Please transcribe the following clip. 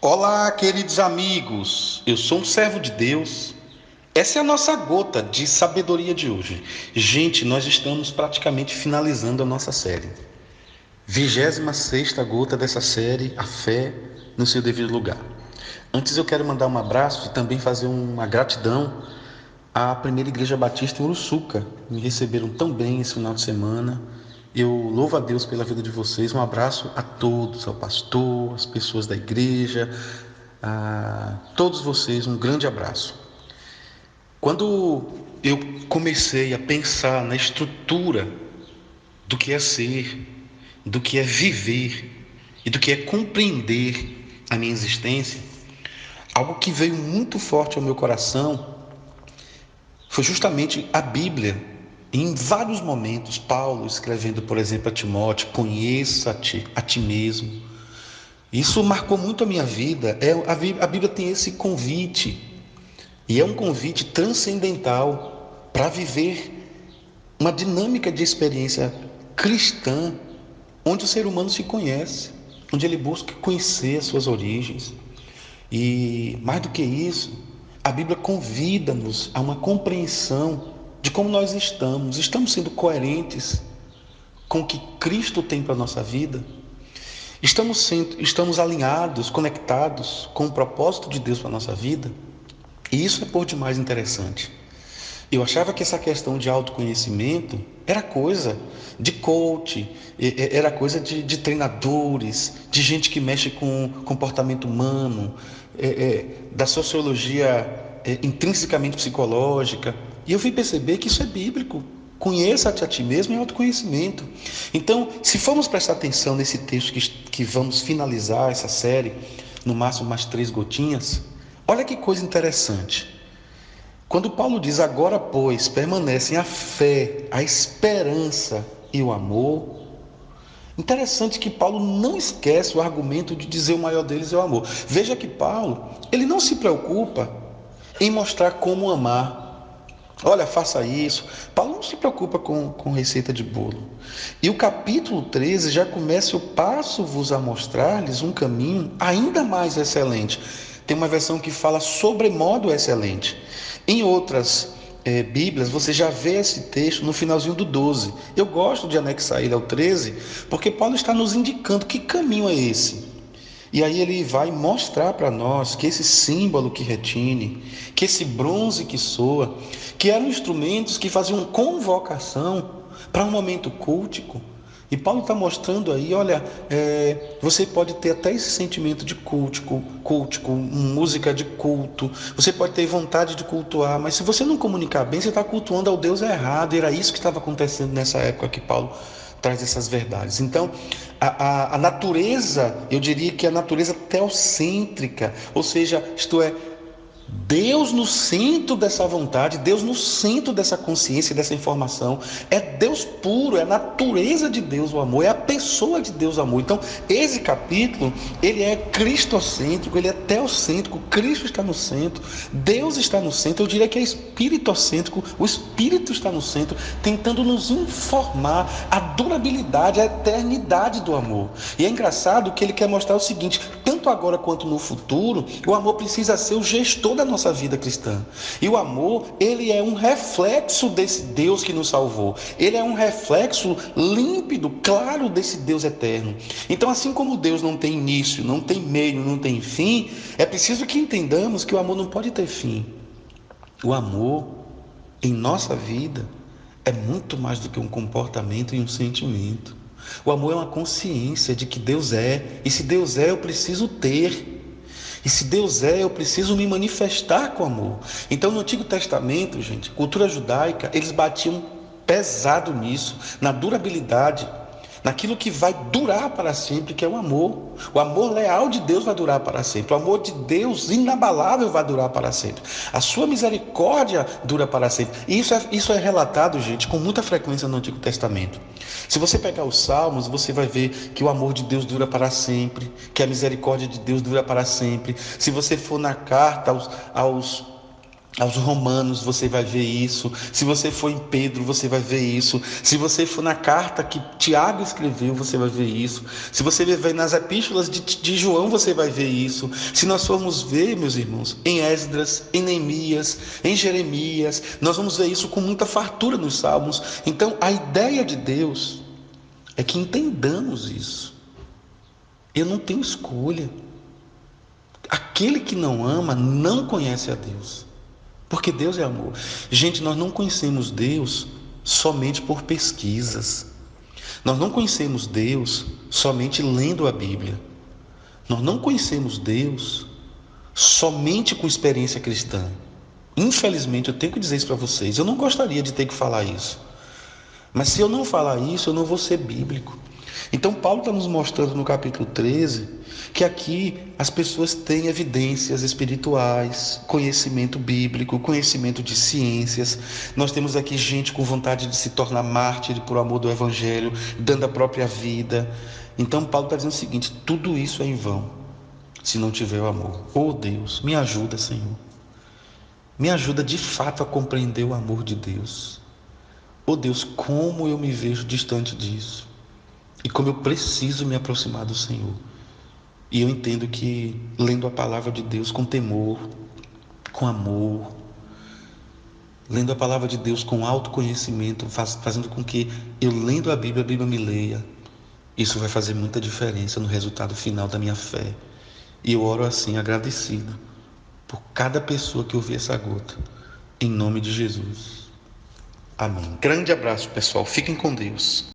Olá, queridos amigos. Eu sou um servo de Deus. Essa é a nossa gota de sabedoria de hoje. Gente, nós estamos praticamente finalizando a nossa série. 26ª gota dessa série, a fé no seu devido lugar. Antes eu quero mandar um abraço e também fazer uma gratidão à Primeira Igreja Batista em Uruçuca. Me receberam tão bem esse final de semana. Eu louvo a Deus pela vida de vocês. Um abraço a todos, ao pastor, às pessoas da igreja, a todos vocês, um grande abraço. Quando eu comecei a pensar na estrutura do que é ser, do que é viver e do que é compreender a minha existência, algo que veio muito forte ao meu coração foi justamente a Bíblia. Em vários momentos, Paulo escrevendo, por exemplo, a Timóteo: conheça-te a ti mesmo. Isso marcou muito a minha vida. A Bíblia tem esse convite, e é um convite transcendental para viver uma dinâmica de experiência cristã, onde o ser humano se conhece, onde ele busca conhecer as suas origens. E mais do que isso, a Bíblia convida-nos a uma compreensão de como nós estamos sendo coerentes com o que Cristo tem para a nossa vida, estamos alinhados, conectados com o propósito de Deus para a nossa vida. E isso é por demais interessante. Eu achava que essa questão de autoconhecimento era coisa de coach, era coisa de treinadores, de gente que mexe com comportamento humano, da sociologia intrinsecamente psicológica. E eu vim perceber que isso é bíblico. Conheça-te a ti mesmo é autoconhecimento. Então, se formos prestar atenção nesse texto que vamos finalizar essa série, no máximo mais 3 gotinhas, olha que coisa interessante. Quando Paulo diz: agora, pois, permanecem a fé, a esperança e o amor, interessante que Paulo não esquece o argumento de dizer o maior deles é o amor. Veja que Paulo, ele não se preocupa em mostrar como amar. Olha, faça isso. Paulo não se preocupa com receita de bolo. E o capítulo 13 já começa: eu passo-vos a mostrar-lhes um caminho ainda mais excelente. Tem uma versão que fala sobremodo excelente. Em outras Bíblias, você já vê esse texto no finalzinho do 12. Eu gosto de anexar ele ao 13, porque Paulo está nos indicando que caminho é esse. E aí ele vai mostrar para nós que esse símbolo que retine, que esse bronze que soa, que eram instrumentos que faziam convocação para um momento cultico. E Paulo está mostrando aí: olha, você pode ter até esse sentimento de cultico, música de culto, você pode ter vontade de cultuar, mas se você não comunicar bem, você está cultuando ao Deus errado. E era isso que estava acontecendo nessa época que Paulo traz essas verdades. Então, a natureza, eu diria que a natureza teocêntrica, ou seja, isto é, Deus no centro dessa vontade, Deus no centro dessa consciência, dessa informação. É Deus puro, é a natureza de Deus o amor, é a pessoa de Deus o amor. Então, esse capítulo, ele é cristocêntrico, ele é teocêntrico. Cristo está no centro, Deus está no centro. Eu diria que é espiritocêntrico, o Espírito está no centro, tentando nos informar a durabilidade, a eternidade do amor. E é engraçado que ele quer mostrar o seguinte: tanto agora quanto no futuro, o amor precisa ser o gestor da nossa vida cristã. E o amor, ele é um reflexo desse Deus que nos salvou. Ele é um reflexo límpido, claro, desse Deus eterno. Então, assim como Deus não tem início, não tem meio, não tem fim, é preciso que entendamos que o amor não pode ter fim. O amor, em nossa vida, é muito mais do que um comportamento e um sentimento. O amor é uma consciência de que Deus é, e se Deus é, eu preciso ter. E se Deus é, eu preciso me manifestar com amor. Então, no Antigo Testamento, gente, cultura judaica, eles batiam pesado nisso, na durabilidade, naquilo que vai durar para sempre, que é o amor. O amor leal de Deus vai durar para sempre. O amor de Deus inabalável vai durar para sempre. A sua misericórdia dura para sempre. E isso é relatado, gente, com muita frequência no Antigo Testamento. Se você pegar os Salmos, você vai ver que o amor de Deus dura para sempre, que a misericórdia de Deus dura para sempre. Se você for na carta aos Romanos, você vai ver isso. Se você for em Pedro, você vai ver isso. Se você for na carta que Tiago escreveu, você vai ver isso. Se você ver nas epístolas de João, você vai ver isso. Se nós formos ver, meus irmãos, em Esdras, em Neemias, em Jeremias, nós vamos ver isso com muita fartura nos Salmos. Então, a ideia de Deus é que entendamos isso. Eu não tenho escolha. Aquele que não ama não conhece a Deus. Porque Deus é amor. Gente, nós não conhecemos Deus somente por pesquisas. Nós não conhecemos Deus somente lendo a Bíblia. Nós não conhecemos Deus somente com experiência cristã. Infelizmente, eu tenho que dizer isso para vocês. Eu não gostaria de ter que falar isso. Mas se eu não falar isso, eu não vou ser bíblico. Então, Paulo está nos mostrando no capítulo 13 que aqui as pessoas têm evidências espirituais, conhecimento bíblico, conhecimento de ciências. Nós temos aqui gente com vontade de se tornar mártir por amor do Evangelho, dando a própria vida. Então, Paulo está dizendo o seguinte: tudo isso é em vão se não tiver o amor. Oh Deus, me ajuda, Senhor. Me ajuda de fato a compreender o amor de Deus. Oh Deus, como eu me vejo distante disso. E como eu preciso me aproximar do Senhor. E eu entendo que lendo a palavra de Deus com temor, com amor, lendo a palavra de Deus com autoconhecimento, fazendo com que eu lendo a Bíblia me leia, isso vai fazer muita diferença no resultado final da minha fé. E eu oro assim, agradecido por cada pessoa que ouvir essa gota, em nome de Jesus. Amém. Grande abraço, pessoal. Fiquem com Deus.